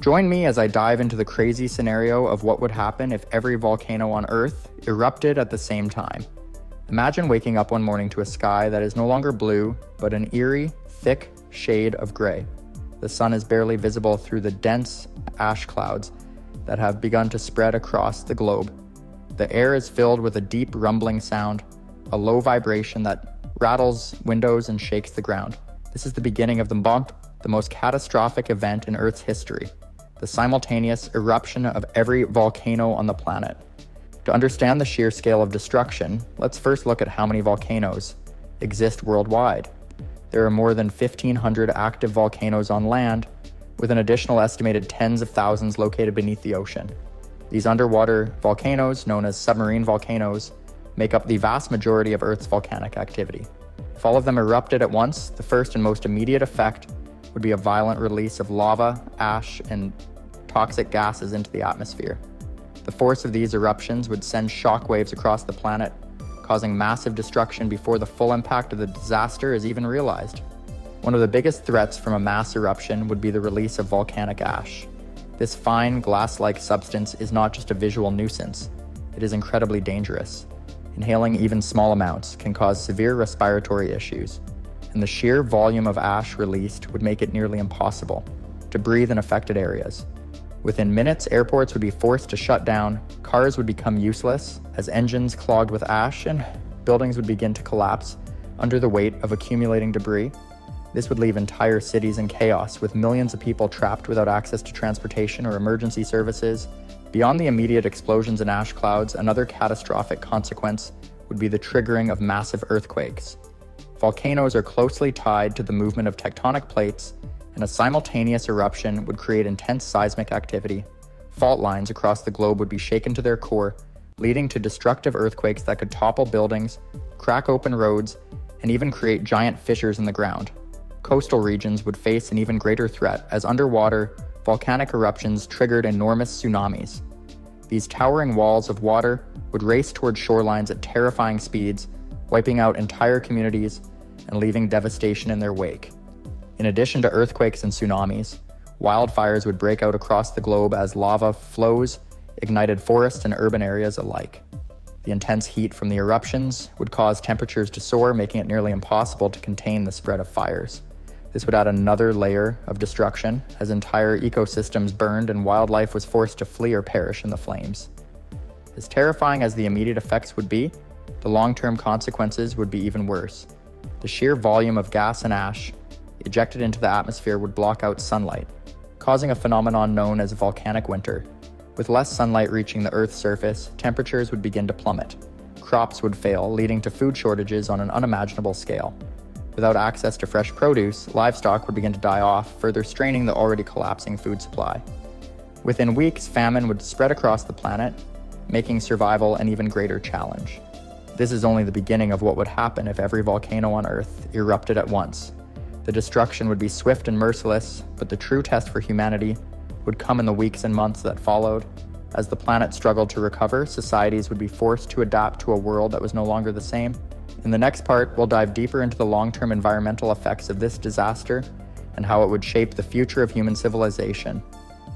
Join me as I dive into the crazy scenario of what would happen if every volcano on Earth erupted at the same time. Imagine waking up one morning to a sky that is no longer blue, but an eerie, thick shade of gray. The sun is barely visible through the dense ash clouds that have begun to spread across the globe. The air is filled with a deep rumbling sound, a low vibration that rattles windows and shakes the ground. This is the beginning of the most catastrophic event in Earth's history, the simultaneous eruption of every volcano on the planet. To understand the sheer scale of destruction, let's first look at how many volcanoes exist worldwide. There are more than 1,500 active volcanoes on land, with an additional estimated tens of thousands located beneath the ocean. These underwater volcanoes, known as submarine volcanoes, make up the vast majority of Earth's volcanic activity. If all of them erupted at once, the first and most immediate effect would be a violent release of lava, ash, and toxic gases into the atmosphere. The force of these eruptions would send shockwaves across the planet, causing massive destruction before the full impact of the disaster is even realized. One of the biggest threats from a mass eruption would be the release of volcanic ash. This fine, glass-like substance is not just a visual nuisance, it is incredibly dangerous. Inhaling even small amounts can cause severe respiratory issues, and the sheer volume of ash released would make it nearly impossible to breathe in affected areas. Within minutes, airports would be forced to shut down, cars would become useless as engines clogged with ash, and buildings would begin to collapse under the weight of accumulating debris. This would leave entire cities in chaos, with millions of people trapped without access to transportation or emergency services. Beyond the immediate explosions and ash clouds, another catastrophic consequence would be the triggering of massive earthquakes. Volcanoes are closely tied to the movement of tectonic plates, and a simultaneous eruption would create intense seismic activity. Fault lines across the globe would be shaken to their core, leading to destructive earthquakes that could topple buildings, crack open roads, and even create giant fissures in the ground. Coastal regions would face an even greater threat as underwater, volcanic eruptions triggered enormous tsunamis. These towering walls of water would race toward shorelines at terrifying speeds, wiping out entire communities and leaving devastation in their wake. In addition to earthquakes and tsunamis, wildfires would break out across the globe as lava flows ignited forests and urban areas alike. The intense heat from the eruptions would cause temperatures to soar, making it nearly impossible to contain the spread of fires. This would add another layer of destruction as entire ecosystems burned and wildlife was forced to flee or perish in the flames. As terrifying as the immediate effects would be, the long-term consequences would be even worse. The sheer volume of gas and ash ejected into the atmosphere would block out sunlight, causing a phenomenon known as volcanic winter. With less sunlight reaching the Earth's surface, temperatures would begin to plummet. Crops would fail, leading to food shortages on an unimaginable scale. Without access to fresh produce, livestock would begin to die off, further straining the already collapsing food supply. Within weeks, famine would spread across the planet, making survival an even greater challenge. This is only the beginning of what would happen if every volcano on Earth erupted at once. The destruction would be swift and merciless, but the true test for humanity would come in the weeks and months that followed. As the planet struggled to recover, societies would be forced to adapt to a world that was no longer the same. In the next part, we'll dive deeper into the long-term environmental effects of this disaster and how it would shape the future of human civilization.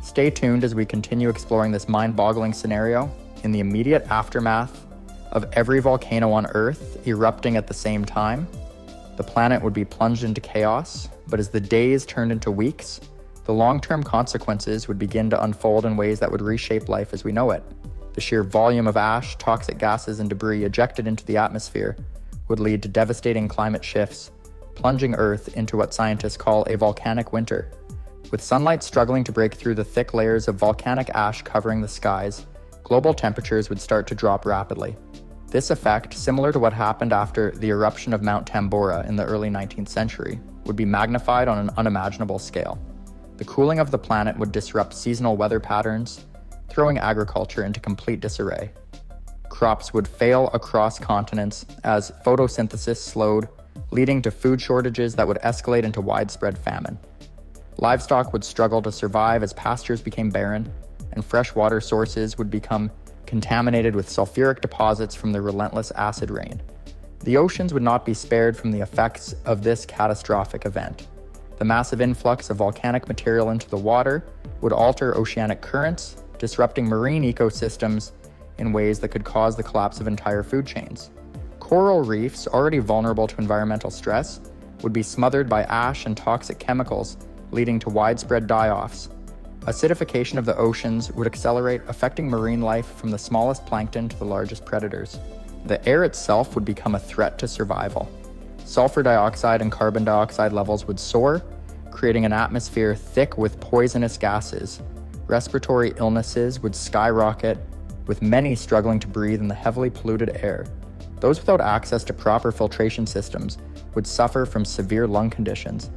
Stay tuned as we continue exploring this mind-boggling scenario in the immediate aftermath of every volcano on Earth erupting at the same time. The planet would be plunged into chaos, but as the days turned into weeks, the long-term consequences would begin to unfold in ways that would reshape life as we know it. The sheer volume of ash, toxic gases, and debris ejected into the atmosphere would lead to devastating climate shifts, plunging Earth into what scientists call a volcanic winter. With sunlight struggling to break through the thick layers of volcanic ash covering the skies, global temperatures would start to drop rapidly. This effect, similar to what happened after the eruption of Mount Tambora in the early 19th century, would be magnified on an unimaginable scale. The cooling of the planet would disrupt seasonal weather patterns, throwing agriculture into complete disarray. Crops would fail across continents as photosynthesis slowed, leading to food shortages that would escalate into widespread famine. Livestock would struggle to survive as pastures became barren, and freshwater sources would become contaminated with sulfuric deposits from the relentless acid rain. The oceans would not be spared from the effects of this catastrophic event. The massive influx of volcanic material into the water would alter oceanic currents, disrupting marine ecosystems in ways that could cause the collapse of entire food chains. Coral reefs, already vulnerable to environmental stress, would be smothered by ash and toxic chemicals, leading to widespread die-offs. Acidification of the oceans would accelerate, affecting marine life from the smallest plankton to the largest predators. The air itself would become a threat to survival. Sulfur dioxide and carbon dioxide levels would soar, creating an atmosphere thick with poisonous gases. Respiratory illnesses would skyrocket, with many struggling to breathe in the heavily polluted air. Those without access to proper filtration systems would suffer from severe lung conditions,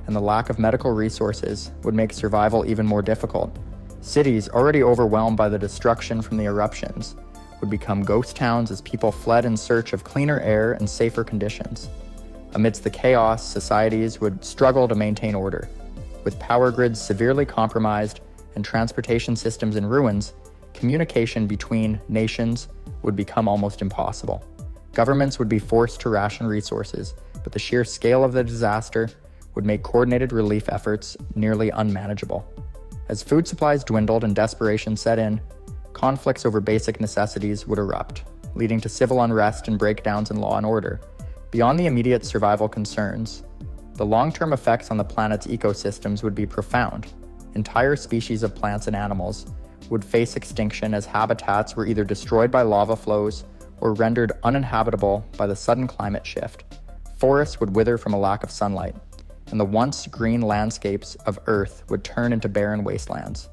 and the lack of medical resources would make survival even more difficult. Cities, already overwhelmed by the destruction from the eruptions, would become ghost towns as people fled in search of cleaner air and safer conditions. Amidst the chaos, societies would struggle to maintain order. With power grids severely compromised and transportation systems in ruins, communication between nations would become almost impossible. Governments would be forced to ration resources, but the sheer scale of the disaster would make coordinated relief efforts nearly unmanageable. As food supplies dwindled and desperation set in, conflicts over basic necessities would erupt, leading to civil unrest and breakdowns in law and order. Beyond the immediate survival concerns, the long-term effects on the planet's ecosystems would be profound. Entire species of plants and animals would face extinction as habitats were either destroyed by lava flows or rendered uninhabitable by the sudden climate shift. Forests would wither from a lack of sunlight, and the once green landscapes of Earth would turn into barren wastelands.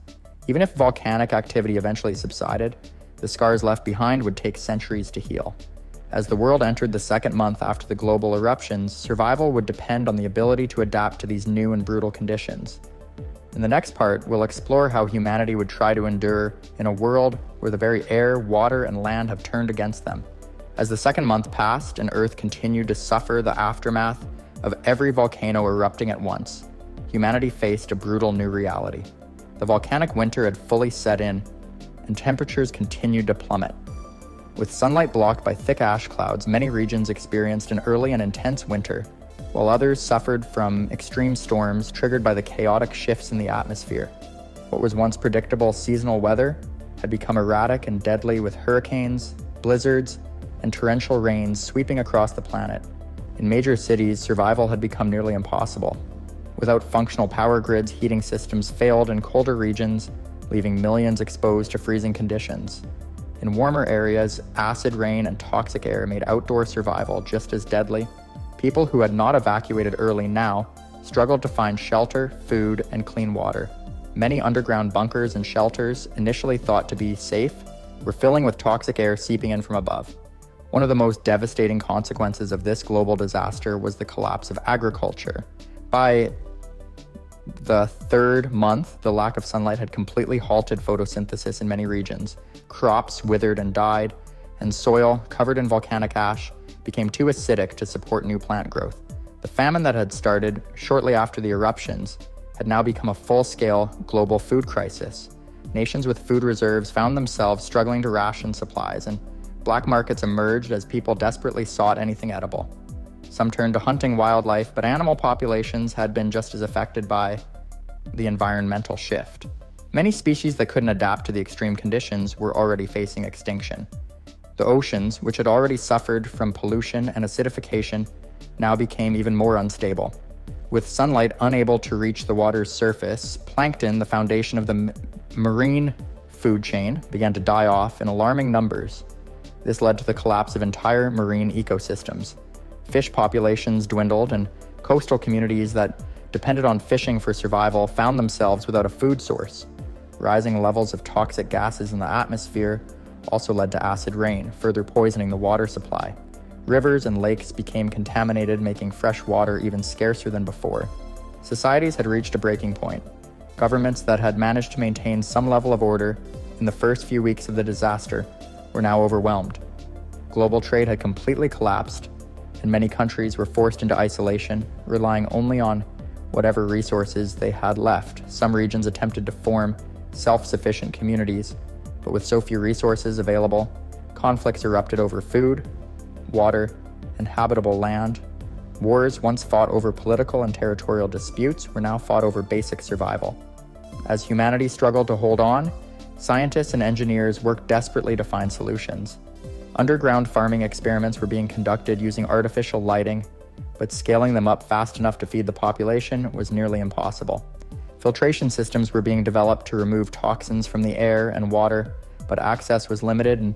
Even if volcanic activity eventually subsided, the scars left behind would take centuries to heal. As the world entered the second month after the global eruptions, survival would depend on the ability to adapt to these new and brutal conditions. In the next part, we'll explore how humanity would try to endure in a world where the very air, water, and land have turned against them. As the second month passed and Earth continued to suffer the aftermath of every volcano erupting at once, humanity faced a brutal new reality. The volcanic winter had fully set in, and temperatures continued to plummet. With sunlight blocked by thick ash clouds, many regions experienced an early and intense winter, while others suffered from extreme storms triggered by the chaotic shifts in the atmosphere. What was once predictable seasonal weather had become erratic and deadly, with hurricanes, blizzards, and torrential rains sweeping across the planet. In major cities, survival had become nearly impossible. Without functional power grids, heating systems failed in colder regions, leaving millions exposed to freezing conditions. In warmer areas, acid rain and toxic air made outdoor survival just as deadly. People who had not evacuated early now struggled to find shelter, food, and clean water. Many underground bunkers and shelters, initially thought to be safe, were filling with toxic air seeping in from above. One of the most devastating consequences of this global disaster was the collapse of agriculture. By the third month, the lack of sunlight had completely halted photosynthesis in many regions. Crops withered and died, and soil, covered in volcanic ash, became too acidic to support new plant growth. The famine that had started shortly after the eruptions had now become a full-scale global food crisis. Nations with food reserves found themselves struggling to ration supplies, and black markets emerged as people desperately sought anything edible. Some turned to hunting wildlife, but animal populations had been just as affected by the environmental shift. Many species that couldn't adapt to the extreme conditions were already facing extinction. The oceans, which had already suffered from pollution and acidification, now became even more unstable. With sunlight unable to reach the water's surface, plankton, the foundation of the marine food chain, began to die off in alarming numbers. This led to the collapse of entire marine ecosystems. Fish populations dwindled, and coastal communities that depended on fishing for survival found themselves without a food source. Rising levels of toxic gases in the atmosphere also led to acid rain, further poisoning the water supply. Rivers and lakes became contaminated, making fresh water even scarcer than before. Societies had reached a breaking point. Governments that had managed to maintain some level of order in the first few weeks of the disaster were now overwhelmed. Global trade had completely collapsed, and many countries were forced into isolation, relying only on whatever resources they had left. Some regions attempted to form self-sufficient communities, but with so few resources available, conflicts erupted over food, water, and habitable land. Wars once fought over political and territorial disputes were now fought over basic survival. as humanity struggled to hold on, scientists and engineers worked desperately to find solutions. Underground farming experiments were being conducted using artificial lighting, but scaling them up fast enough to feed the population was nearly impossible. Filtration systems were being developed to remove toxins from the air and water, but access was limited and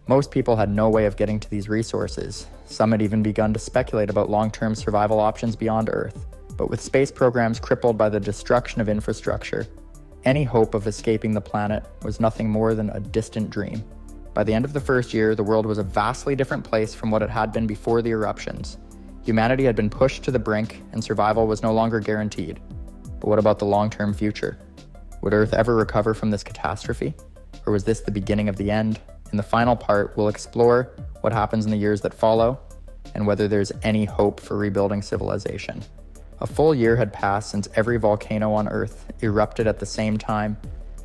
most people had no way of getting to these resources. Some had even begun to speculate about long-term survival options beyond Earth. But with space programs crippled by the destruction of infrastructure, any hope of escaping the planet was nothing more than a distant dream. By the end of the first year, the world was a vastly different place from what it had been before the eruptions. Humanity had been pushed to the brink, and survival was no longer guaranteed. But what about the long-term future? Would Earth ever recover from this catastrophe? Or was this the beginning of the end? In the final part, we'll explore what happens in the years that follow, and whether there's any hope for rebuilding civilization. A full year had passed since every volcano on Earth erupted at the same time,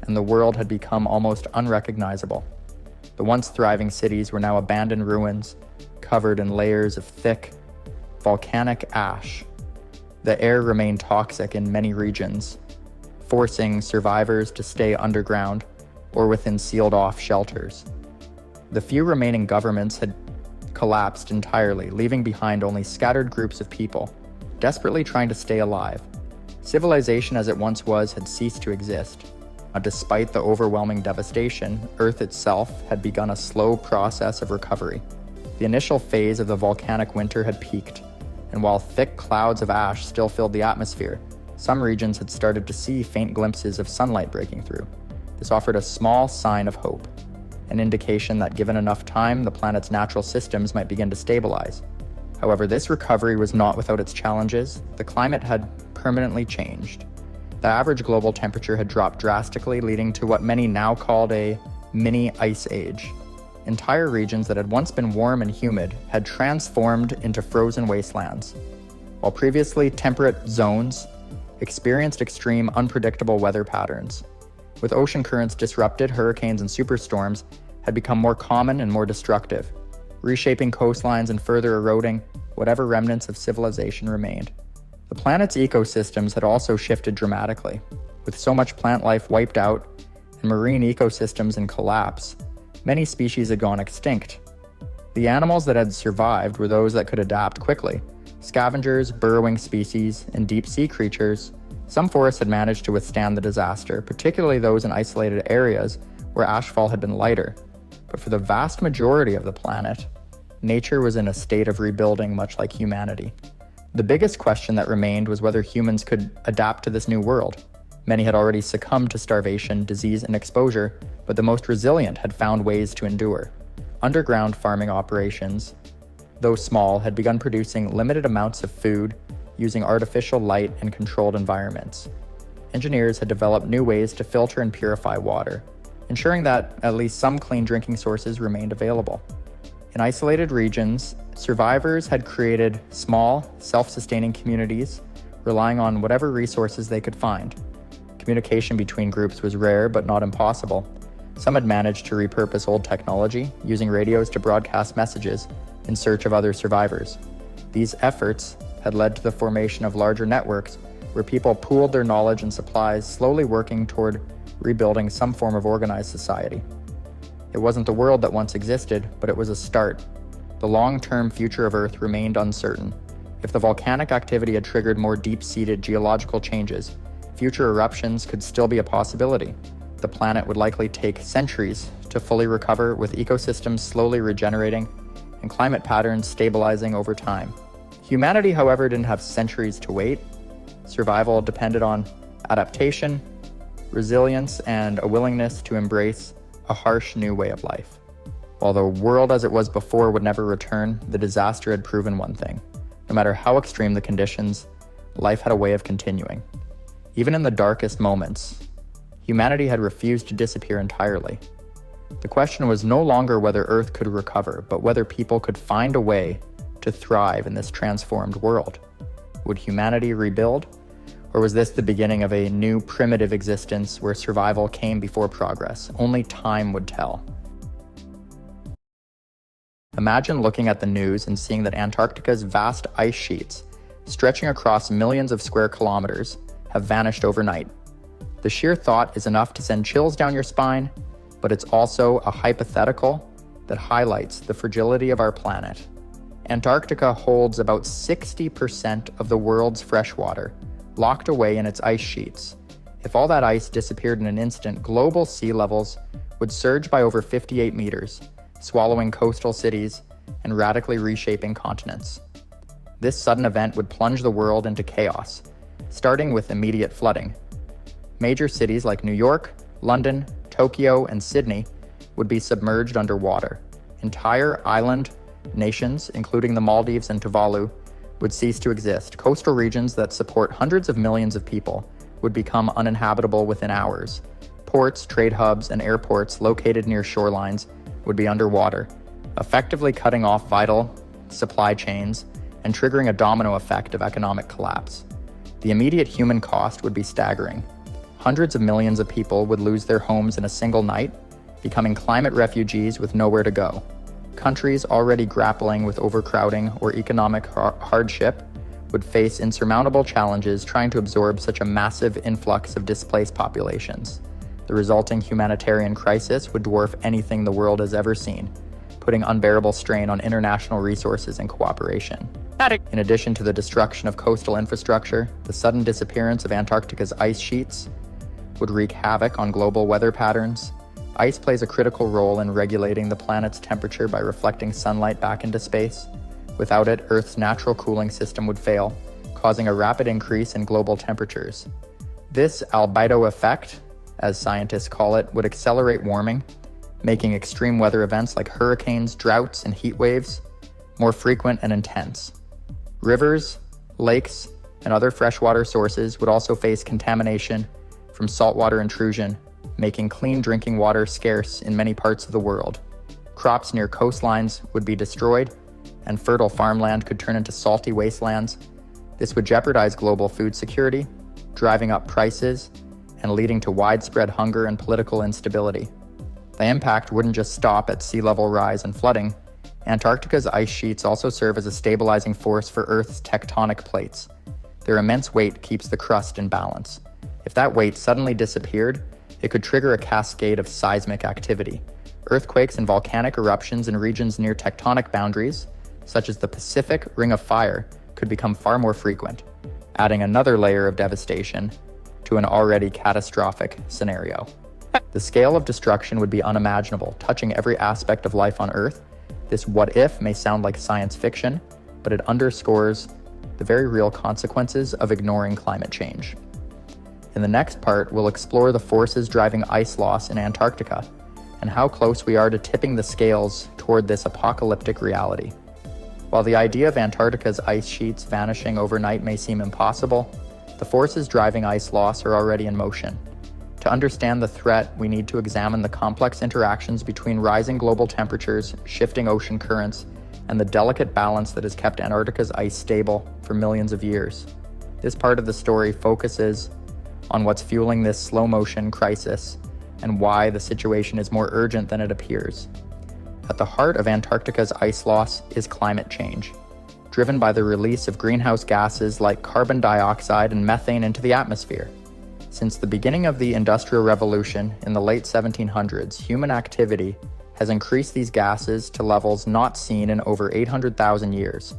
and the world had become almost unrecognizable. The once thriving cities were now abandoned ruins, covered in layers of thick, volcanic ash. The air remained toxic in many regions, forcing survivors to stay underground or within sealed-off shelters. The few remaining governments had collapsed entirely, leaving behind only scattered groups of people, desperately trying to stay alive. Civilization as it once was had ceased to exist. Despite the overwhelming devastation, Earth itself had begun a slow process of recovery. The initial phase of the volcanic winter had peaked, and while thick clouds of ash still filled the atmosphere, some regions had started to see faint glimpses of sunlight breaking through. This offered a small sign of hope, an indication that given enough time, the planet's natural systems might begin to stabilize. However, this recovery was not without its challenges. The climate had permanently changed. The average global temperature had dropped drastically, leading to what many now called a mini ice age. Entire regions that had once been warm and humid had transformed into frozen wastelands, while previously temperate zones experienced extreme, unpredictable weather patterns. With ocean currents disrupted, hurricanes and superstorms had become more common and more destructive, reshaping coastlines and further eroding whatever remnants of civilization remained. The planet's ecosystems had also shifted dramatically. With so much plant life wiped out and marine ecosystems in collapse, many species had gone extinct. The animals that had survived were those that could adapt quickly. Scavengers, burrowing species, and deep-sea creatures. Some forests had managed to withstand the disaster, particularly those in isolated areas where ashfall had been lighter. But for the vast majority of the planet, nature was in a state of rebuilding, much like humanity. The biggest question that remained was whether humans could adapt to this new world. Many had already succumbed to starvation, disease, and exposure, but the most resilient had found ways to endure. Underground farming operations, though small, had begun producing limited amounts of food using artificial light and controlled environments. Engineers had developed new ways to filter and purify water, ensuring that at least some clean drinking sources remained available. In isolated regions, survivors had created small, self-sustaining communities, relying on whatever resources they could find. Communication between groups was rare but not impossible. Some had managed to repurpose old technology, using radios to broadcast messages in search of other survivors. These efforts had led to the formation of larger networks where people pooled their knowledge and supplies, slowly working toward rebuilding some form of organized society. It wasn't the world that once existed, but it was a start. The long-term future of Earth remained uncertain. If the volcanic activity had triggered more deep-seated geological changes, future eruptions could still be a possibility. The planet would likely take centuries to fully recover, with ecosystems slowly regenerating and climate patterns stabilizing over time. Humanity, however, didn't have centuries to wait. Survival depended on adaptation, resilience, and a willingness to embrace a harsh new way of life. While the world as it was before would never return, the disaster had proven one thing. No matter how extreme the conditions, life had a way of continuing. Even in the darkest moments, humanity had refused to disappear entirely. The question was no longer whether Earth could recover, but whether people could find a way to thrive in this transformed world. Would humanity rebuild? Or was this the beginning of a new primitive existence where survival came before progress? Only time would tell. Imagine looking at the news and seeing that Antarctica's vast ice sheets, stretching across millions of square kilometers, have vanished overnight. The sheer thought is enough to send chills down your spine, but it's also a hypothetical that highlights the fragility of our planet. Antarctica holds about 60% of the world's freshwater, locked away in its ice sheets. If all that ice disappeared in an instant, global sea levels would surge by over 58 meters, swallowing coastal cities and radically reshaping continents. This sudden event would plunge the world into chaos, starting with immediate flooding. Major cities like New York, London, Tokyo, and Sydney would be submerged underwater. Entire island nations, including the Maldives and Tuvalu, would cease to exist. Coastal regions that support hundreds of millions of people would become uninhabitable within hours. Ports, trade hubs, and airports located near shorelines would be underwater, effectively cutting off vital supply chains and triggering a domino effect of economic collapse. The immediate human cost would be staggering. Hundreds of millions of people would lose their homes in a single night, becoming climate refugees with nowhere to go. Countries already grappling with overcrowding or economic hardship would face insurmountable challenges trying to absorb such a massive influx of displaced populations. The resulting humanitarian crisis would dwarf anything the world has ever seen, putting unbearable strain on international resources and cooperation. In addition to the destruction of coastal infrastructure, the sudden disappearance of Antarctica's ice sheets would wreak havoc on global weather patterns. Ice plays a critical role in regulating the planet's temperature by reflecting sunlight back into space. Without it, Earth's natural cooling system would fail, causing a rapid increase in global temperatures. This albedo effect, as scientists call it, would accelerate warming, making extreme weather events like hurricanes, droughts, and heat waves more frequent and intense. Rivers, lakes, and other freshwater sources would also face contamination from saltwater intrusion, making clean drinking water scarce in many parts of the world. Crops near coastlines would be destroyed, and fertile farmland could turn into salty wastelands. This would jeopardize global food security, driving up prices, and leading to widespread hunger and political instability. The impact wouldn't just stop at sea level rise and flooding. Antarctica's ice sheets also serve as a stabilizing force for Earth's tectonic plates. Their immense weight keeps the crust in balance. If that weight suddenly disappeared, it could trigger a cascade of seismic activity. Earthquakes and volcanic eruptions in regions near tectonic boundaries, such as the Pacific Ring of Fire, could become far more frequent, adding another layer of devastation to an already catastrophic scenario. The scale of destruction would be unimaginable, touching every aspect of life on Earth. This what-if may sound like science fiction, but it underscores the very real consequences of ignoring climate change. In the next part, we'll explore the forces driving ice loss in Antarctica and how close we are to tipping the scales toward this apocalyptic reality. While the idea of Antarctica's ice sheets vanishing overnight may seem impossible, the forces driving ice loss are already in motion. To understand the threat, we need to examine the complex interactions between rising global temperatures, shifting ocean currents, and the delicate balance that has kept Antarctica's ice stable for millions of years. This part of the story focuses on what's fueling this slow-motion crisis and why the situation is more urgent than it appears. At the heart of Antarctica's ice loss is climate change, driven by the release of greenhouse gases like carbon dioxide and methane into the atmosphere. Since the beginning of the Industrial Revolution in the late 1700s, human activity has increased these gases to levels not seen in over 800,000 years.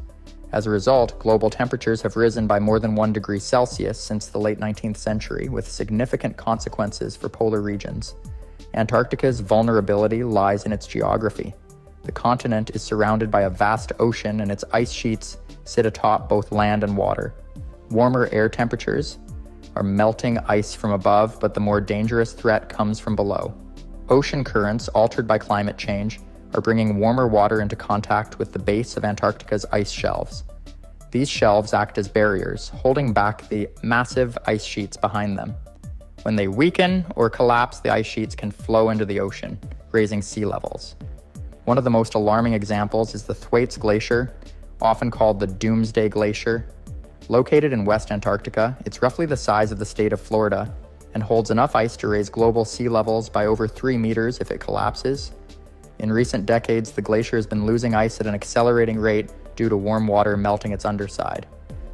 As a result, global temperatures have risen by more than 1 degree Celsius since the late 19th century, with significant consequences for polar regions. Antarctica's vulnerability lies in its geography. The continent is surrounded by a vast ocean, and its ice sheets sit atop both land and water. Warmer air temperatures are melting ice from above, but the more dangerous threat comes from below. Ocean currents, altered by climate change, are bringing warmer water into contact with the base of Antarctica's ice shelves. These shelves act as barriers, holding back the massive ice sheets behind them. When they weaken or collapse, the ice sheets can flow into the ocean, raising sea levels. One of the most alarming examples is the Thwaites Glacier, often called the Doomsday Glacier. Located in West Antarctica, it's roughly the size of the state of Florida and holds enough ice to raise global sea levels by over 3 meters if it collapses. In recent decades, the glacier has been losing ice at an accelerating rate due to warm water melting its underside.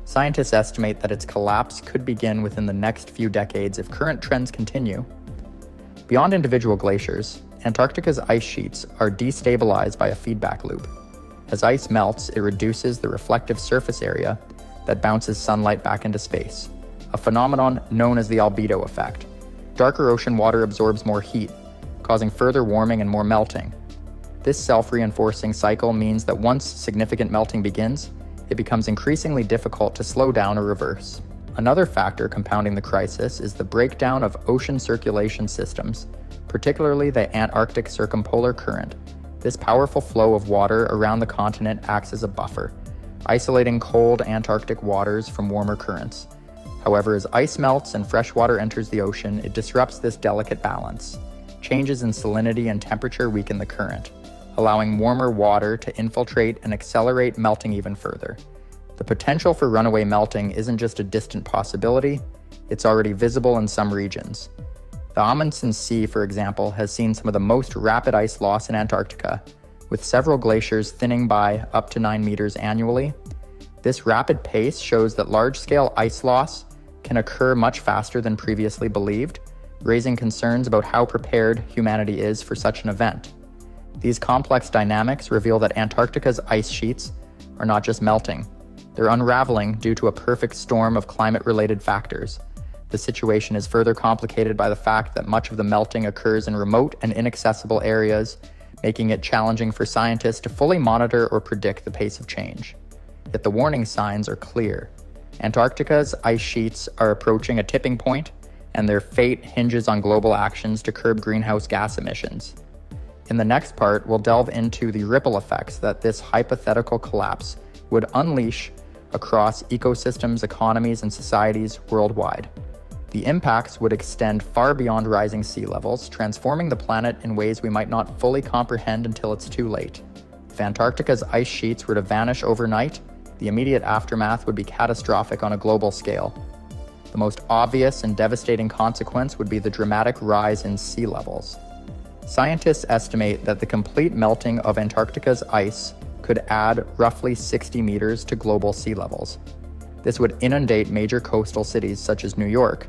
Scientists estimate that its collapse could begin within the next few decades if current trends continue. Beyond individual glaciers, Antarctica's ice sheets are destabilized by a feedback loop. As ice melts, it reduces the reflective surface area that bounces sunlight back into space, a phenomenon known as the albedo effect. Darker ocean water absorbs more heat, causing further warming and more melting. This self-reinforcing cycle means that once significant melting begins, it becomes increasingly difficult to slow down or reverse. Another factor compounding the crisis is the breakdown of ocean circulation systems, particularly the Antarctic circumpolar current. This powerful flow of water around the continent acts as a buffer, isolating cold Antarctic waters from warmer currents. However, as ice melts and fresh water enters the ocean, it disrupts this delicate balance. Changes in salinity and temperature weaken the current, allowing warmer water to infiltrate and accelerate melting even further. The potential for runaway melting isn't just a distant possibility, it's already visible in some regions. The Amundsen Sea, for example, has seen some of the most rapid ice loss in Antarctica, with several glaciers thinning by up to 9 meters annually. This rapid pace shows that large-scale ice loss can occur much faster than previously believed, raising concerns about how prepared humanity is for such an event. These complex dynamics reveal that Antarctica's ice sheets are not just melting, they're unraveling due to a perfect storm of climate-related factors. The situation is further complicated by the fact that much of the melting occurs in remote and inaccessible areas, making it challenging for scientists to fully monitor or predict the pace of change. Yet the warning signs are clear. Antarctica's ice sheets are approaching a tipping point, and their fate hinges on global actions to curb greenhouse gas emissions. In the next part, we'll delve into the ripple effects that this hypothetical collapse would unleash across ecosystems, economies, and societies worldwide. The impacts would extend far beyond rising sea levels, transforming the planet in ways we might not fully comprehend until it's too late. If Antarctica's ice sheets were to vanish overnight, the immediate aftermath would be catastrophic on a global scale. The most obvious and devastating consequence would be the dramatic rise in sea levels. Scientists estimate that the complete melting of Antarctica's ice could add roughly 60 meters to global sea levels. This would inundate major coastal cities such as New York,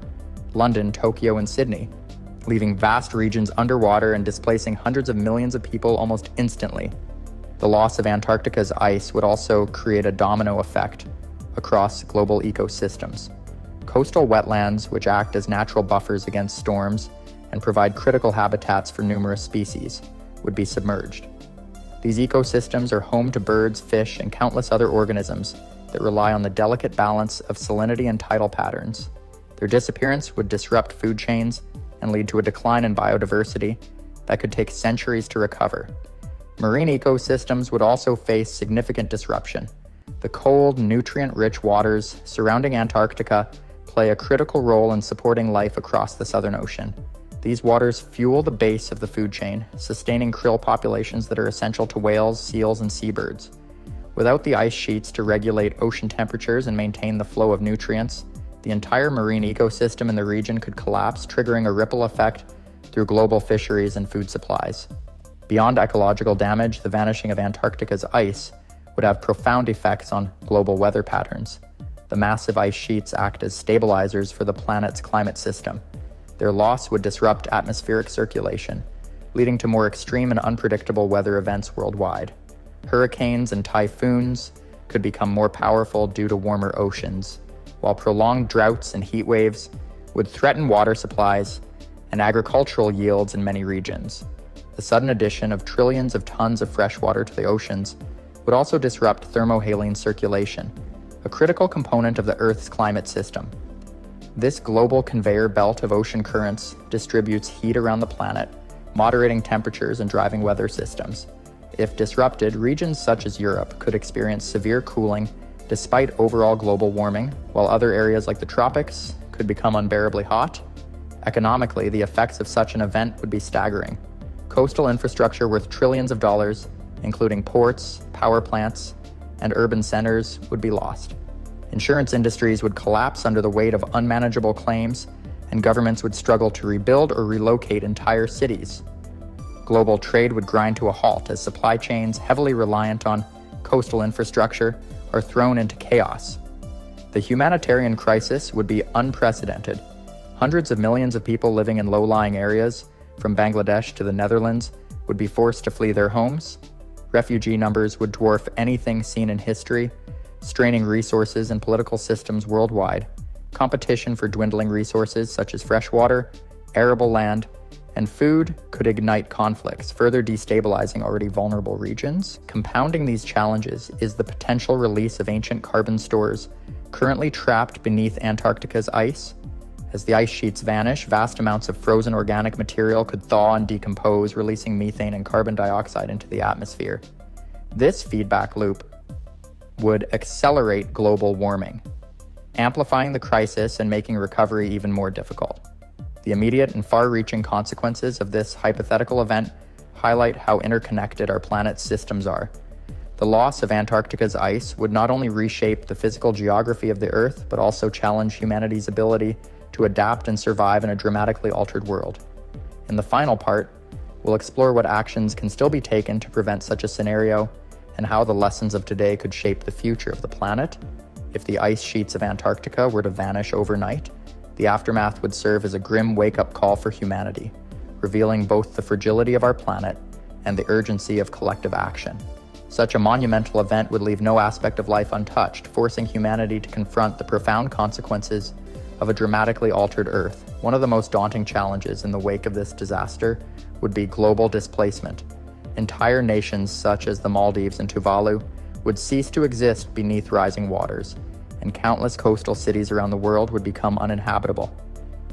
London, Tokyo, and Sydney, leaving vast regions underwater and displacing hundreds of millions of people almost instantly. The loss of Antarctica's ice would also create a domino effect across global ecosystems. Coastal wetlands, which act as natural buffers against storms and provide critical habitats for numerous species, would be submerged. These ecosystems are home to birds, fish, and countless other organisms that rely on the delicate balance of salinity and tidal patterns. Their disappearance would disrupt food chains and lead to a decline in biodiversity that could take centuries to recover. Marine ecosystems would also face significant disruption. The cold, nutrient-rich waters surrounding Antarctica play a critical role in supporting life across the Southern Ocean. These waters fuel the base of the food chain, sustaining krill populations that are essential to whales, seals, and seabirds. Without the ice sheets to regulate ocean temperatures and maintain the flow of nutrients, the entire marine ecosystem in the region could collapse, triggering a ripple effect through global fisheries and food supplies. Beyond ecological damage, the vanishing of Antarctica's ice would have profound effects on global weather patterns. The massive ice sheets act as stabilizers for the planet's climate system. Their loss would disrupt atmospheric circulation, leading to more extreme and unpredictable weather events worldwide. Hurricanes and typhoons could become more powerful due to warmer oceans, while prolonged droughts and heat waves would threaten water supplies and agricultural yields in many regions. The sudden addition of trillions of tons of fresh water to the oceans would also disrupt thermohaline circulation, a critical component of the Earth's climate system. This global conveyor belt of ocean currents distributes heat around the planet, moderating temperatures and driving weather systems. If disrupted, regions such as Europe could experience severe cooling despite overall global warming, while other areas like the tropics could become unbearably hot. Economically, the effects of such an event would be staggering. Coastal infrastructure worth trillions of dollars, including ports, power plants, and urban centers, would be lost. Insurance industries would collapse under the weight of unmanageable claims, and governments would struggle to rebuild or relocate entire cities. Global trade would grind to a halt as supply chains heavily reliant on coastal infrastructure are thrown into chaos. The humanitarian crisis would be unprecedented. Hundreds of millions of people living in low-lying areas, from Bangladesh to the Netherlands, would be forced to flee their homes. Refugee numbers would dwarf anything seen in history, straining resources and political systems worldwide. Competition for dwindling resources such as fresh water, arable land, and food could ignite conflicts, further destabilizing already vulnerable regions. Compounding these challenges is the potential release of ancient carbon stores currently trapped beneath Antarctica's ice. As the ice sheets vanish, vast amounts of frozen organic material could thaw and decompose, releasing methane and carbon dioxide into the atmosphere. This feedback loop would accelerate global warming, amplifying the crisis and making recovery even more difficult. The immediate and far-reaching consequences of this hypothetical event highlight how interconnected our planet's systems are. The loss of Antarctica's ice would not only reshape the physical geography of the Earth, but also challenge humanity's ability to adapt and survive in a dramatically altered world. In the final part, we'll explore what actions can still be taken to prevent such a scenario and how the lessons of today could shape the future of the planet. If the ice sheets of Antarctica were to vanish overnight, the aftermath would serve as a grim wake-up call for humanity, revealing both the fragility of our planet and the urgency of collective action. Such a monumental event would leave no aspect of life untouched, forcing humanity to confront the profound consequences of a dramatically altered Earth. One of the most daunting challenges in the wake of this disaster would be global displacement. Entire nations such as the Maldives and Tuvalu would cease to exist beneath rising waters, and countless coastal cities around the world would become uninhabitable.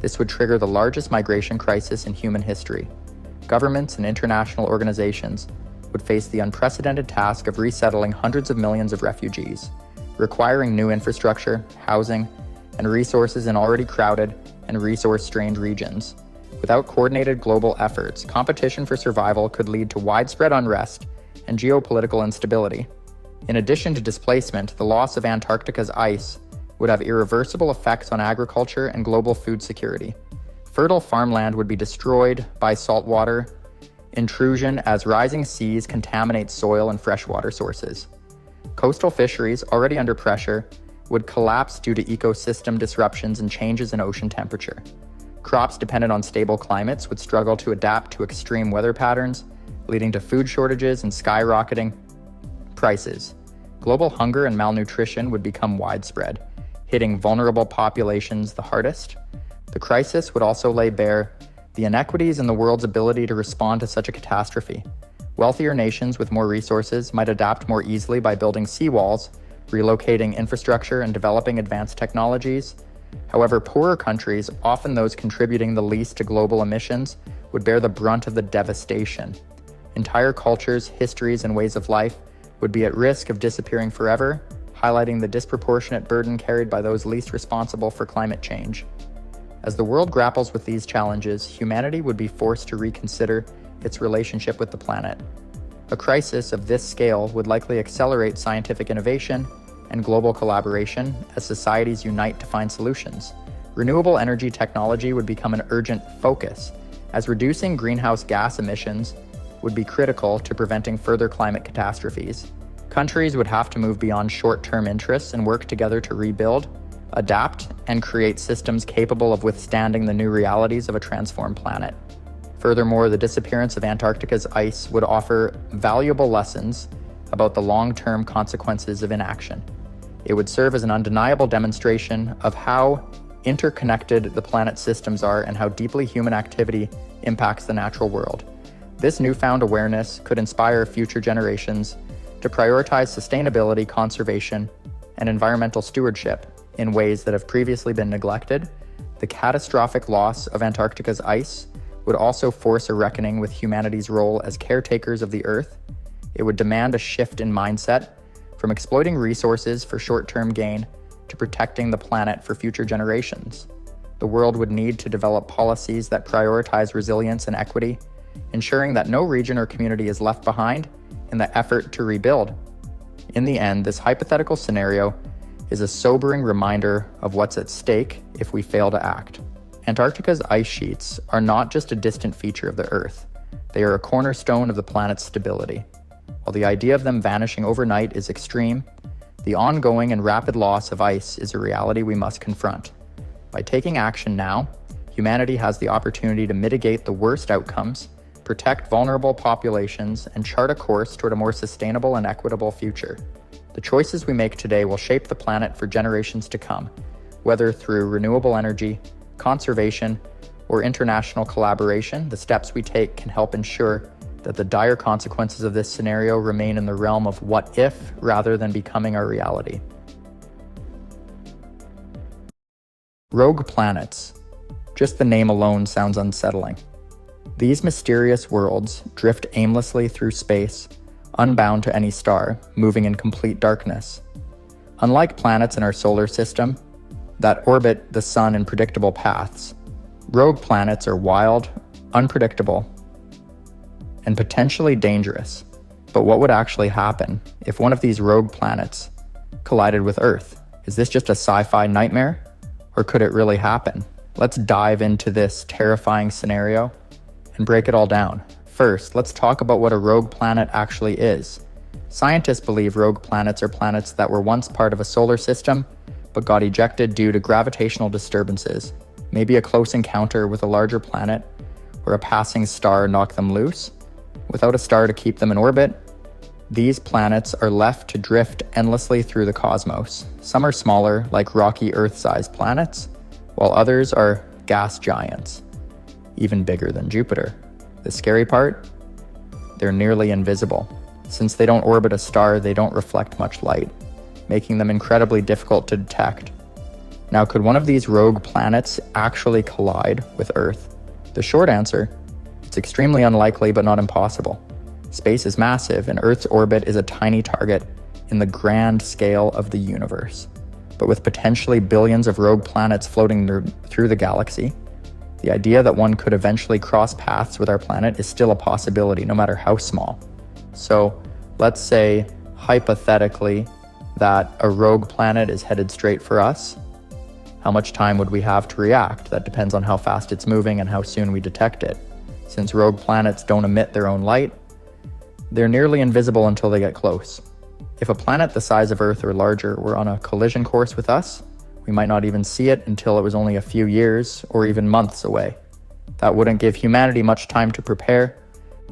This would trigger the largest migration crisis in human history. Governments and international organizations would face the unprecedented task of resettling hundreds of millions of refugees, requiring new infrastructure, housing, and resources in already crowded and resource-strained regions. Without coordinated global efforts, competition for survival could lead to widespread unrest and geopolitical instability. In addition to displacement, the loss of Antarctica's ice would have irreversible effects on agriculture and global food security. Fertile farmland would be destroyed by saltwater intrusion as rising seas contaminate soil and freshwater sources. Coastal fisheries, already under pressure, would collapse due to ecosystem disruptions and changes in ocean temperature. Crops dependent on stable climates would struggle to adapt to extreme weather patterns, leading to food shortages and skyrocketing prices. Global hunger and malnutrition would become widespread, hitting vulnerable populations the hardest. The crisis would also lay bare the inequities in the world's ability to respond to such a catastrophe. Wealthier nations with more resources might adapt more easily by building seawalls, relocating infrastructure, and developing advanced technologies. However, poorer countries, often those contributing the least to global emissions, would bear the brunt of the devastation. Entire cultures, histories, and ways of life would be at risk of disappearing forever, highlighting the disproportionate burden carried by those least responsible for climate change. As the world grapples with these challenges, humanity would be forced to reconsider its relationship with the planet. A crisis of this scale would likely accelerate scientific innovation and global collaboration as societies unite to find solutions. Renewable energy technology would become an urgent focus, as reducing greenhouse gas emissions would be critical to preventing further climate catastrophes. Countries would have to move beyond short-term interests and work together to rebuild, adapt, and create systems capable of withstanding the new realities of a transformed planet. Furthermore, the disappearance of Antarctica's ice would offer valuable lessons about the long-term consequences of inaction. It would serve as an undeniable demonstration of how interconnected the planet's systems are and how deeply human activity impacts the natural world. This newfound awareness could inspire future generations to prioritize sustainability, conservation, and environmental stewardship in ways that have previously been neglected. The catastrophic loss of Antarctica's ice would also force a reckoning with humanity's role as caretakers of the Earth. It would demand a shift in mindset from exploiting resources for short-term gain to protecting the planet for future generations. The world would need to develop policies that prioritize resilience and equity, ensuring that no region or community is left behind in the effort to rebuild. In the end, this hypothetical scenario is a sobering reminder of what's at stake if we fail to act. Antarctica's ice sheets are not just a distant feature of the Earth. They are a cornerstone of the planet's stability. While the idea of them vanishing overnight is extreme, The ongoing and rapid loss of ice is a reality we must confront. By taking action now, humanity has the opportunity to mitigate the worst outcomes, protect vulnerable populations, and chart a course toward a more sustainable and equitable future. The choices we make today will shape the planet for generations to come, whether through renewable energy, conservation, or international collaboration. The steps we take can help ensure that the dire consequences of this scenario remain in the realm of what if rather than becoming our reality. Rogue planets. Just the name alone sounds unsettling. These mysterious worlds drift aimlessly through space, unbound to any star, moving in complete darkness. Unlike planets in our solar system that orbit the sun in predictable paths, rogue planets are wild, unpredictable, and potentially dangerous. But what would actually happen if one of these rogue planets collided with Earth? Is this just a sci-fi nightmare? Or could it really happen? Let's dive into this terrifying scenario and break it all down. First, let's talk about what a rogue planet actually is. Scientists believe rogue planets are planets that were once part of a solar system, but got ejected due to gravitational disturbances. Maybe a close encounter with a larger planet or a passing star knocked them loose. Without a star to keep them in orbit, these planets are left to drift endlessly through the cosmos. Some are smaller, like rocky Earth-sized planets, while others are gas giants, even bigger than Jupiter. The scary part? They're nearly invisible. Since they don't orbit a star, they don't reflect much light, making them incredibly difficult to detect. Now, could one of these rogue planets actually collide with Earth? The short answer: it's extremely unlikely, but not impossible. Space is massive, and Earth's orbit is a tiny target in the grand scale of the universe. But with potentially billions of rogue planets floating through the galaxy, the idea that one could eventually cross paths with our planet is still a possibility, no matter how small. So let's say, hypothetically, that a rogue planet is headed straight for us. How much time would we have to react? That depends on how fast it's moving and how soon we detect it. Since rogue planets don't emit their own light, they're nearly invisible until they get close. If a planet the size of Earth or larger were on a collision course with us, we might not even see it until it was only a few years or even months away. That wouldn't give humanity much time to prepare.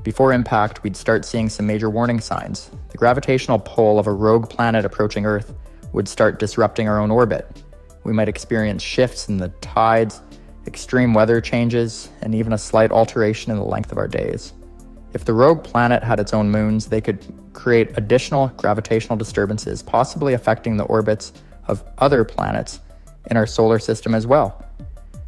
Before impact, we'd start seeing some major warning signs. The gravitational pull of a rogue planet approaching Earth would start disrupting our own orbit. We might experience shifts in the tides, extreme weather changes, and even a slight alteration in the length of our days. If the rogue planet had its own moons, they could create additional gravitational disturbances, possibly affecting the orbits of other planets in our solar system as well.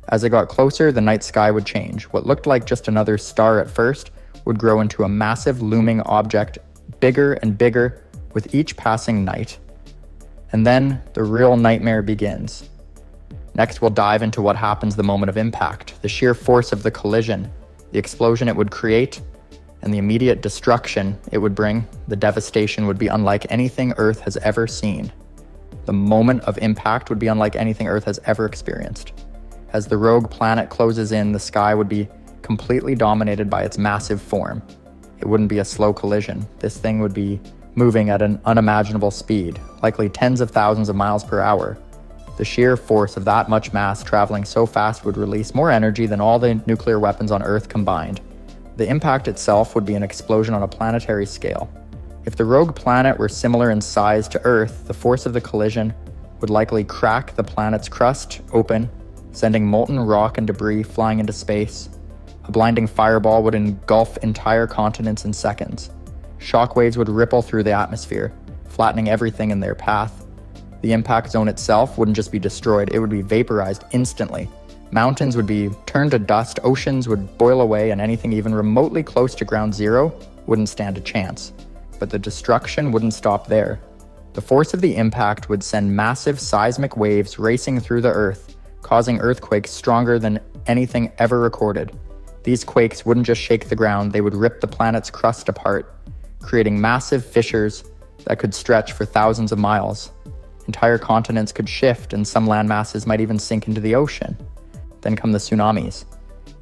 As it got closer, the night sky would change. What looked like just another star at first would grow into a massive looming object, bigger and bigger with each passing night. And then the real nightmare begins. Next, we'll dive into what happens the moment of impact, the sheer force of the collision, the explosion it would create, and the immediate destruction it would bring. The devastation would be unlike anything Earth has ever seen. The moment of impact would be unlike anything Earth has ever experienced. As the rogue planet closes in, the sky would be completely dominated by its massive form. It wouldn't be a slow collision. This thing would be moving at an unimaginable speed, likely tens of thousands of miles per hour. The sheer force of that much mass traveling so fast would release more energy than all the nuclear weapons on Earth combined. The impact itself would be an explosion on a planetary scale. If the rogue planet were similar in size to Earth, the force of the collision would likely crack the planet's crust open, sending molten rock and debris flying into space. A blinding fireball would engulf entire continents in seconds. Shockwaves would ripple through the atmosphere, flattening everything in their path. The impact zone itself wouldn't just be destroyed, it would be vaporized instantly. Mountains would be turned to dust, oceans would boil away, and anything even remotely close to ground zero wouldn't stand a chance. But the destruction wouldn't stop there. The force of the impact would send massive seismic waves racing through the Earth, causing earthquakes stronger than anything ever recorded. These quakes wouldn't just shake the ground, they would rip the planet's crust apart, creating massive fissures that could stretch for thousands of miles. Entire continents could shift, and some land masses might even sink into the ocean. Then come the tsunamis.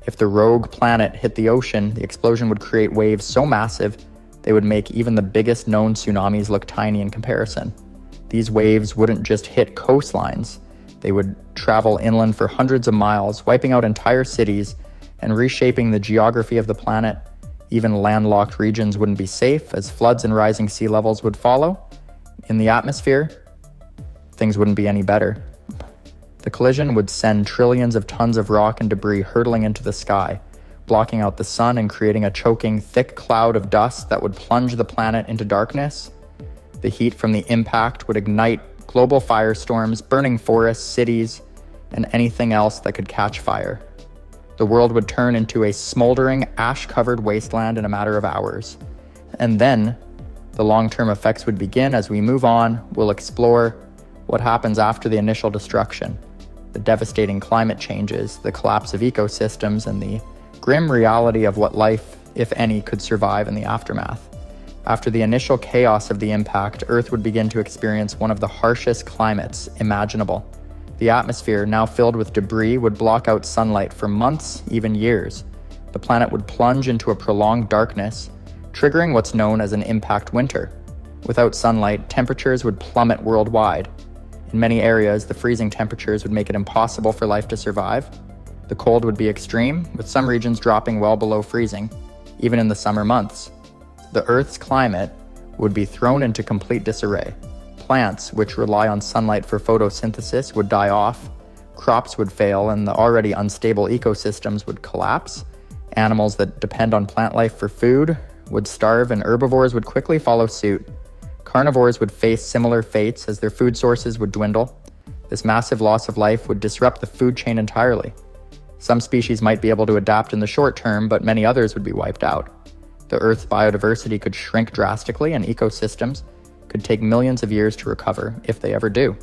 If the rogue planet hit the ocean, the explosion would create waves so massive they would make even the biggest known tsunamis look tiny in comparison. These waves wouldn't just hit coastlines, they would travel inland for hundreds of miles, wiping out entire cities and reshaping the geography of the planet. Even landlocked regions wouldn't be safe, as floods and rising sea levels would follow. In the atmosphere, things wouldn't be any better. The collision would send trillions of tons of rock and debris hurtling into the sky, blocking out the sun and creating a choking, thick cloud of dust that would plunge the planet into darkness. The heat from the impact would ignite global firestorms, burning forests, cities, and anything else that could catch fire. The world would turn into a smoldering, ash-covered wasteland in a matter of hours. And then, the long-term effects would begin. As we move on, we'll explore what happens after the initial destruction, the devastating climate changes, the collapse of ecosystems, and the grim reality of what life, if any, could survive in the aftermath. After the initial chaos of the impact, Earth would begin to experience one of the harshest climates imaginable. The atmosphere, now filled with debris, would block out sunlight for months, even years. The planet would plunge into a prolonged darkness, triggering what's known as an impact winter. Without sunlight, temperatures would plummet worldwide. In many areas, the freezing temperatures would make it impossible for life to survive. The cold would be extreme, with some regions dropping well below freezing, even in the summer months. The Earth's climate would be thrown into complete disarray. Plants, which rely on sunlight for photosynthesis, would die off, crops would fail, and the already unstable ecosystems would collapse. Animals that depend on plant life for food would starve, and herbivores would quickly follow suit. Carnivores would face similar fates as their food sources would dwindle. This massive loss of life would disrupt the food chain entirely. Some species might be able to adapt in the short term, but many others would be wiped out. The Earth's biodiversity could shrink drastically, and ecosystems could take millions of years to recover, if they ever do.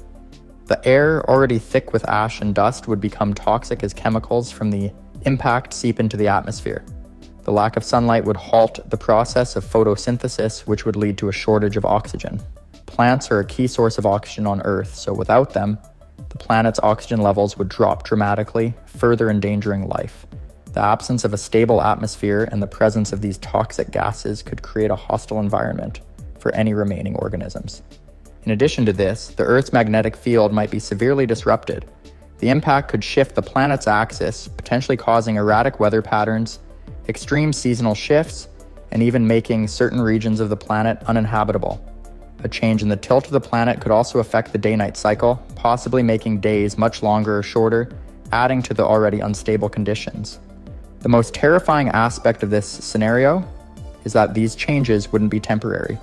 The air, already thick with ash and dust, would become toxic as chemicals from the impact seep into the atmosphere. The lack of sunlight would halt the process of photosynthesis, which would lead to a shortage of oxygen. Plants are a key source of oxygen on Earth, so without them, the planet's oxygen levels would drop dramatically, further endangering life. The absence of a stable atmosphere and the presence of these toxic gases could create a hostile environment for any remaining organisms. In addition to this, the Earth's magnetic field might be severely disrupted. The impact could shift the planet's axis, potentially causing erratic weather patterns, extreme seasonal shifts, and even making certain regions of the planet uninhabitable. A change in the tilt of the planet could also affect the day-night cycle, possibly making days much longer or shorter, adding to the already unstable conditions. The most terrifying aspect of this scenario is that these changes wouldn't be temporary.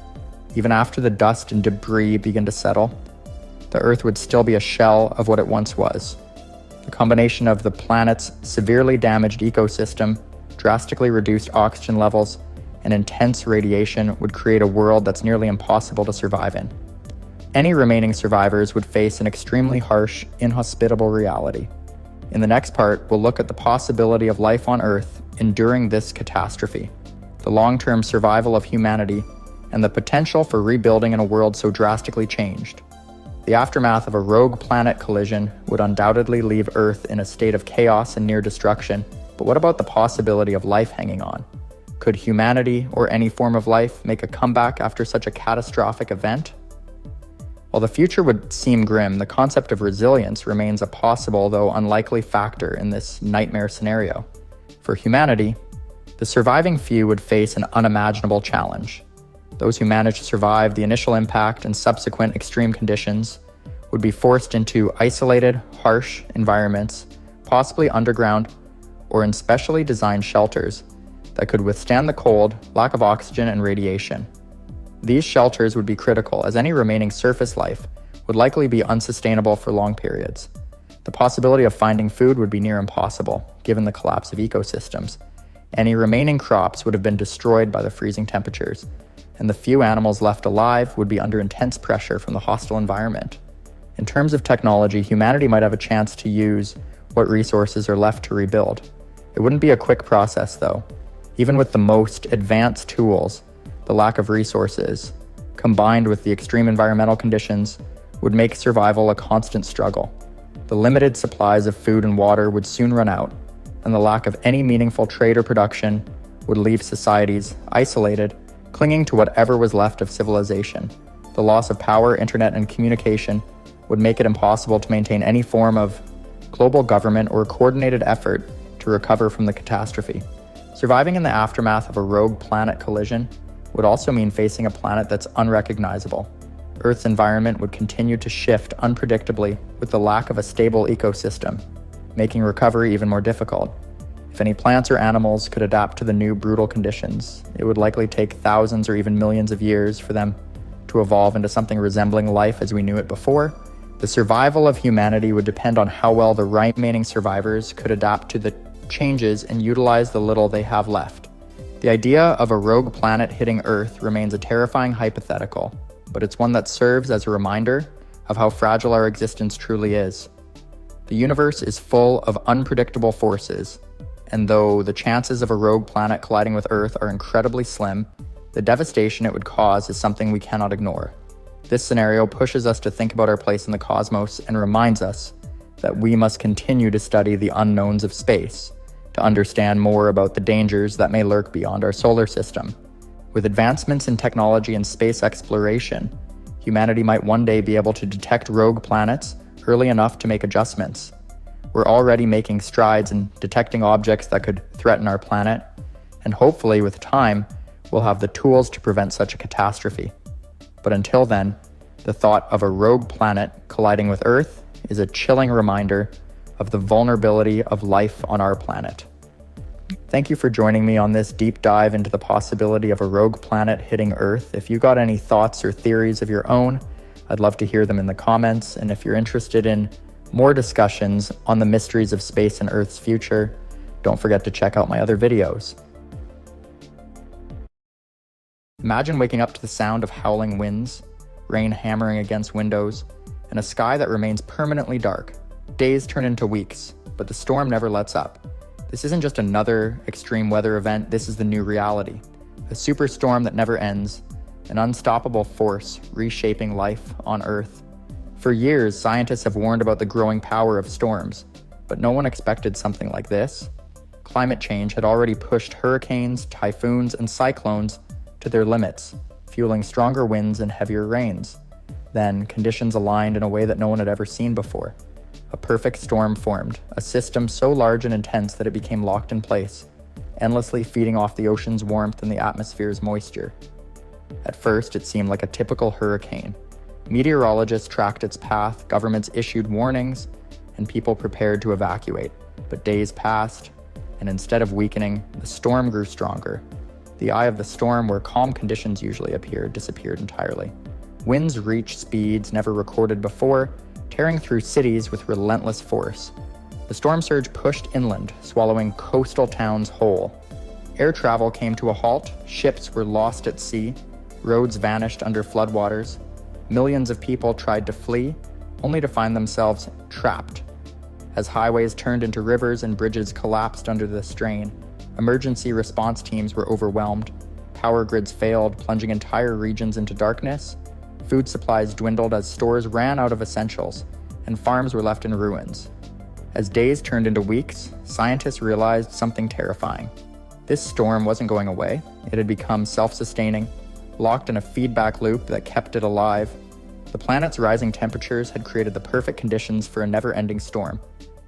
Even after the dust and debris begin to settle, the Earth would still be a shell of what it once was. The combination of the planet's severely damaged ecosystem, drastically reduced oxygen levels, and intense radiation would create a world that's nearly impossible to survive in. Any remaining survivors would face an extremely harsh, inhospitable reality. In the next part, we'll look at the possibility of life on Earth enduring this catastrophe, the long-term survival of humanity, and the potential for rebuilding in a world so drastically changed. The aftermath of a rogue planet collision would undoubtedly leave Earth in a state of chaos and near destruction, but what about the possibility of life hanging on? Could humanity, or any form of life, make a comeback after such a catastrophic event? While the future would seem grim, the concept of resilience remains a possible, though unlikely, factor in this nightmare scenario. For humanity, the surviving few would face an unimaginable challenge. Those who manage to survive the initial impact and subsequent extreme conditions would be forced into isolated, harsh environments, possibly underground or in specially designed shelters that could withstand the cold, lack of oxygen, and radiation. These shelters would be critical, as any remaining surface life would likely be unsustainable for long periods. The possibility of finding food would be near impossible, given the collapse of ecosystems. Any remaining crops would have been destroyed by the freezing temperatures, and the few animals left alive would be under intense pressure from the hostile environment. In terms of technology, humanity might have a chance to use what resources are left to rebuild. It wouldn't be a quick process, though. Even with the most advanced tools, the lack of resources, combined with the extreme environmental conditions, would make survival a constant struggle. The limited supplies of food and water would soon run out, and the lack of any meaningful trade or production would leave societies isolated, clinging to whatever was left of civilization. The loss of power, internet, and communication would make it impossible to maintain any form of global government or coordinated effort to recover from the catastrophe. Surviving in the aftermath of a rogue planet collision would also mean facing a planet that's unrecognizable. Earth's environment would continue to shift unpredictably with the lack of a stable ecosystem, making recovery even more difficult. If any plants or animals could adapt to the new brutal conditions, it would likely take thousands or even millions of years for them to evolve into something resembling life as we knew it before. The survival of humanity would depend on how well the remaining survivors could adapt to the changes and utilize the little they have left. The idea of a rogue planet hitting Earth remains a terrifying hypothetical, but it's one that serves as a reminder of how fragile our existence truly is. The universe is full of unpredictable forces, and though the chances of a rogue planet colliding with Earth are incredibly slim, the devastation it would cause is something we cannot ignore. This scenario pushes us to think about our place in the cosmos and reminds us that we must continue to study the unknowns of space to understand more about the dangers that may lurk beyond our solar system. With advancements in technology and space exploration, humanity might one day be able to detect rogue planets early enough to make adjustments. We're already making strides in detecting objects that could threaten our planet, and hopefully with time, we'll have the tools to prevent such a catastrophe. But until then, the thought of a rogue planet colliding with Earth is a chilling reminder of the vulnerability of life on our planet. Thank you for joining me on this deep dive into the possibility of a rogue planet hitting Earth. If you got any thoughts or theories of your own, I'd love to hear them in the comments. And if you're interested in more discussions on the mysteries of space and Earth's future, don't forget to check out my other videos. Imagine waking up to the sound of howling winds, rain hammering against windows, and a sky that remains permanently dark. Days turn into weeks, but the storm never lets up. This isn't just another extreme weather event, this is the new reality. A superstorm that never ends, an unstoppable force reshaping life on Earth. For years, scientists have warned about the growing power of storms, but no one expected something like this. Climate change had already pushed hurricanes, typhoons, and cyclones to their limits, fueling stronger winds and heavier rains. Then, conditions aligned in a way that no one had ever seen before. A perfect storm formed, a system so large and intense that it became locked in place, endlessly feeding off the ocean's warmth and the atmosphere's moisture. At first, it seemed like a typical hurricane. Meteorologists tracked its path, governments issued warnings, and people prepared to evacuate. But days passed, and instead of weakening, the storm grew stronger. The eye of the storm, where calm conditions usually appear, disappeared entirely. Winds reached speeds never recorded before, tearing through cities with relentless force. The storm surge pushed inland, swallowing coastal towns whole. Air travel came to a halt, ships were lost at sea, roads vanished under floodwaters. Millions of people tried to flee, only to find themselves trapped. As highways turned into rivers and bridges collapsed under the strain, emergency response teams were overwhelmed. Power grids failed, plunging entire regions into darkness. Food supplies dwindled as stores ran out of essentials, and farms were left in ruins. As days turned into weeks, scientists realized something terrifying. This storm wasn't going away. It had become self-sustaining, locked in a feedback loop that kept it alive. The planet's rising temperatures had created the perfect conditions for a never-ending storm,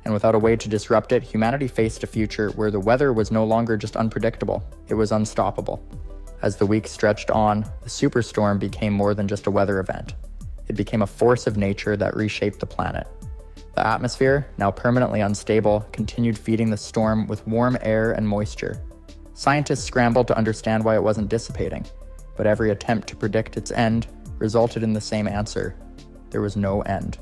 and without a way to disrupt it, humanity faced a future where the weather was no longer just unpredictable, it was unstoppable. As the weeks stretched on, the superstorm became more than just a weather event. It became a force of nature that reshaped the planet. The atmosphere, now permanently unstable, continued feeding the storm with warm air and moisture. Scientists scrambled to understand why it wasn't dissipating, but every attempt to predict its end resulted in the same answer: there was no end.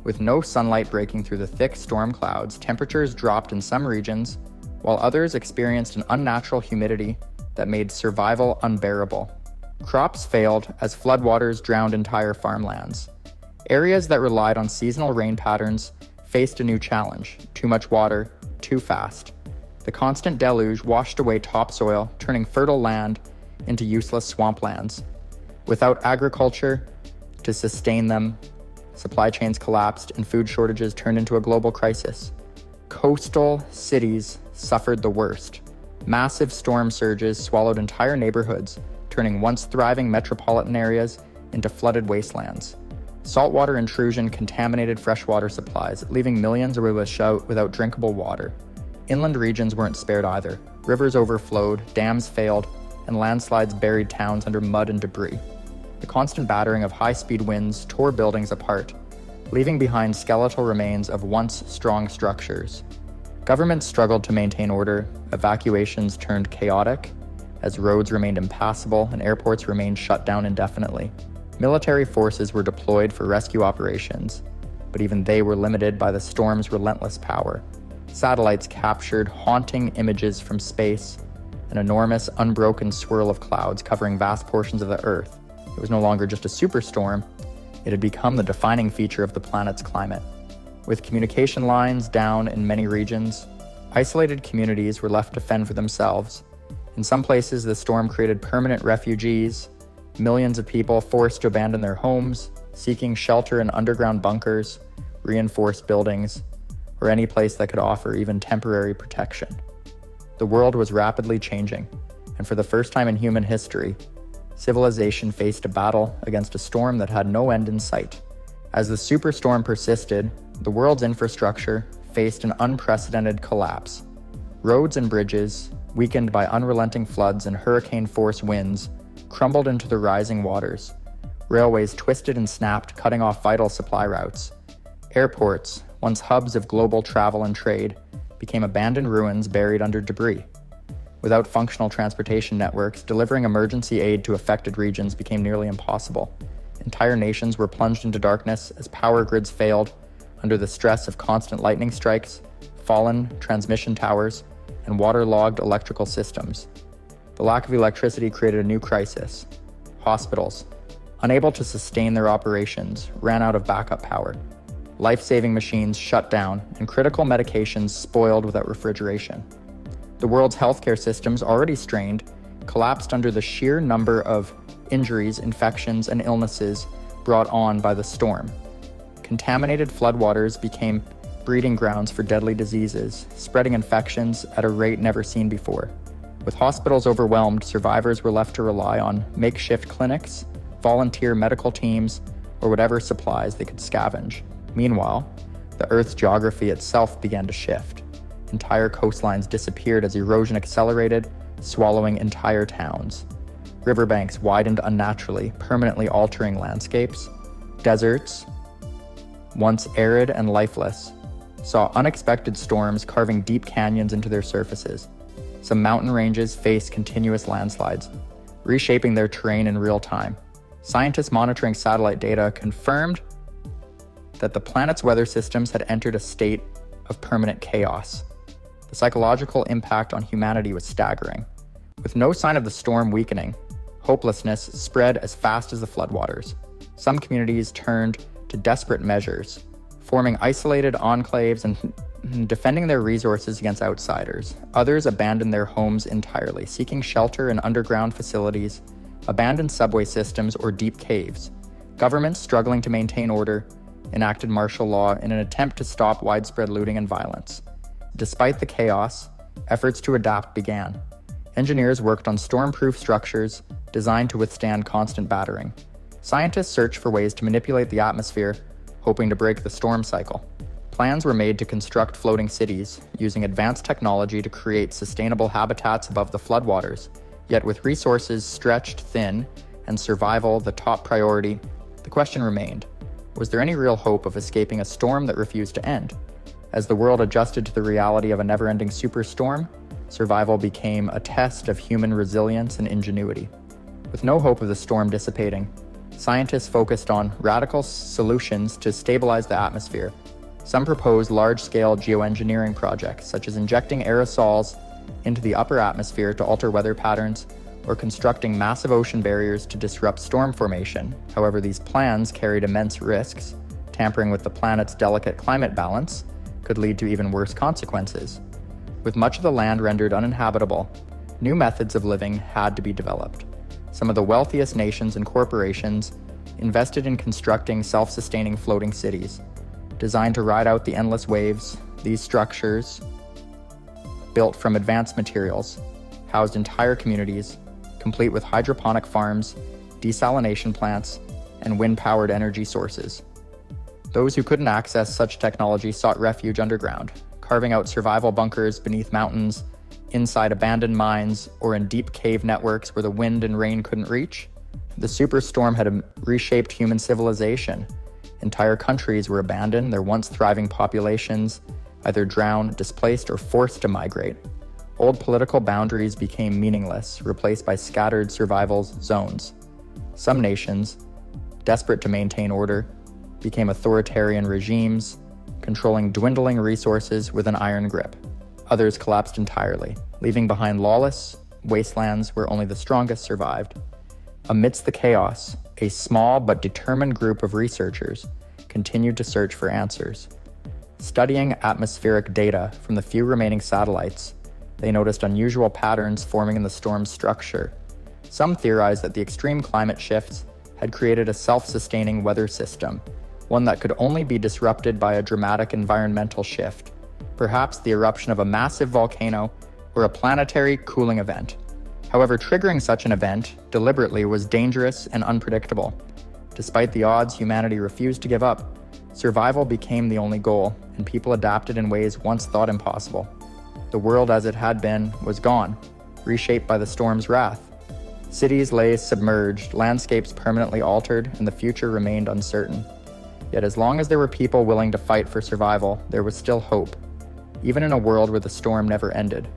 With no sunlight breaking through the thick storm clouds, temperatures dropped in some regions, while others experienced an unnatural humidity that made survival unbearable. Crops failed as floodwaters drowned entire farmlands. Areas that relied on seasonal rain patterns faced a new challenge: too much water, too fast. The constant deluge washed away topsoil, turning fertile land into useless swamplands. Without agriculture to sustain them, supply chains collapsed and food shortages turned into a global crisis. Coastal cities suffered the worst. Massive storm surges swallowed entire neighborhoods, turning once thriving metropolitan areas into flooded wastelands. Saltwater intrusion contaminated freshwater supplies, leaving millions without drinkable water. Inland regions weren't spared either. Rivers overflowed, dams failed, and landslides buried towns under mud and debris. The constant battering of high-speed winds tore buildings apart, leaving behind skeletal remains of once strong structures. Governments struggled to maintain order, evacuations turned chaotic, as roads remained impassable and airports remained shut down indefinitely. Military forces were deployed for rescue operations, but even they were limited by the storm's relentless power. Satellites captured haunting images from space, an enormous, unbroken swirl of clouds covering vast portions of the Earth. It was no longer just a superstorm, it had become the defining feature of the planet's climate. With communication lines down in many regions, isolated communities were left to fend for themselves. In some places, the storm created permanent refugees, millions of people forced to abandon their homes, seeking shelter in underground bunkers, reinforced buildings, or any place that could offer even temporary protection. The world was rapidly changing, and for the first time in human history, civilization faced a battle against a storm that had no end in sight. As the superstorm persisted, the world's infrastructure faced an unprecedented collapse. Roads and bridges, weakened by unrelenting floods and hurricane-force winds, crumbled into the rising waters. Railways twisted and snapped, cutting off vital supply routes. Airports, once hubs of global travel and trade, became abandoned ruins buried under debris. Without functional transportation networks, delivering emergency aid to affected regions became nearly impossible. Entire nations were plunged into darkness as power grids failed under the stress of constant lightning strikes, fallen transmission towers, and waterlogged electrical systems. The lack of electricity created a new crisis. Hospitals, unable to sustain their operations, ran out of backup power. Life-saving machines shut down, and critical medications spoiled without refrigeration. The world's healthcare systems, already strained, collapsed under the sheer number of injuries, infections, and illnesses brought on by the storm. Contaminated floodwaters became breeding grounds for deadly diseases, spreading infections at a rate never seen before. With hospitals overwhelmed, survivors were left to rely on makeshift clinics, volunteer medical teams, or whatever supplies they could scavenge. Meanwhile, the Earth's geography itself began to shift. Entire coastlines disappeared as erosion accelerated, swallowing entire towns. Riverbanks widened unnaturally, permanently altering landscapes. Deserts, once arid and lifeless, saw unexpected storms carving deep canyons into their surfaces. Some mountain ranges faced continuous landslides, reshaping their terrain in real time. Scientists monitoring satellite data confirmed that the planet's weather systems had entered a state of permanent chaos. The psychological impact on humanity was staggering. With no sign of the storm weakening, hopelessness spread as fast as the floodwaters. Some communities turned to desperate measures, forming isolated enclaves and defending their resources against outsiders. Others abandoned their homes entirely, seeking shelter in underground facilities, abandoned subway systems, or deep caves. Governments, struggling to maintain order, enacted martial law in an attempt to stop widespread looting and violence. Despite the chaos, efforts to adapt began. Engineers worked on storm-proof structures designed to withstand constant battering. Scientists searched for ways to manipulate the atmosphere, hoping to break the storm cycle. Plans were made to construct floating cities, using advanced technology to create sustainable habitats above the floodwaters. Yet with resources stretched thin and survival the top priority, the question remained, was there any real hope of escaping a storm that refused to end? As the world adjusted to the reality of a never-ending superstorm, survival became a test of human resilience and ingenuity. With no hope of the storm dissipating, scientists focused on radical solutions to stabilize the atmosphere. Some proposed large-scale geoengineering projects, such as injecting aerosols into the upper atmosphere to alter weather patterns, or constructing massive ocean barriers to disrupt storm formation. However, these plans carried immense risks. Tampering with the planet's delicate climate balance could lead to even worse consequences. With much of the land rendered uninhabitable, new methods of living had to be developed. Some of the wealthiest nations and corporations invested in constructing self-sustaining floating cities. Designed to ride out the endless waves, these structures, built from advanced materials, housed entire communities, complete with hydroponic farms, desalination plants, and wind-powered energy sources. Those who couldn't access such technology sought refuge underground, carving out survival bunkers beneath mountains, inside abandoned mines, or in deep cave networks where the wind and rain couldn't reach. The Superstorm had reshaped human civilization. Entire countries were abandoned, their once thriving populations either drowned, displaced, or forced to migrate. Old political boundaries became meaningless, replaced by scattered survival zones. Some nations, desperate to maintain order, became authoritarian regimes, controlling dwindling resources with an iron grip. Others collapsed entirely, leaving behind lawless wastelands where only the strongest survived. Amidst the chaos, a small but determined group of researchers continued to search for answers. Studying atmospheric data from the few remaining satellites, they noticed unusual patterns forming in the storm's structure. Some theorized that the extreme climate shifts had created a self-sustaining weather system, one that could only be disrupted by a dramatic environmental shift, perhaps the eruption of a massive volcano or a planetary cooling event. However, triggering such an event deliberately was dangerous and unpredictable. Despite the odds, humanity refused to give up. Survival became the only goal, and people adapted in ways once thought impossible. The world as it had been was gone, reshaped by the storm's wrath. Cities lay submerged, landscapes permanently altered, and the future remained uncertain. Yet as long as there were people willing to fight for survival, there was still hope, even in a world where the storm never ended.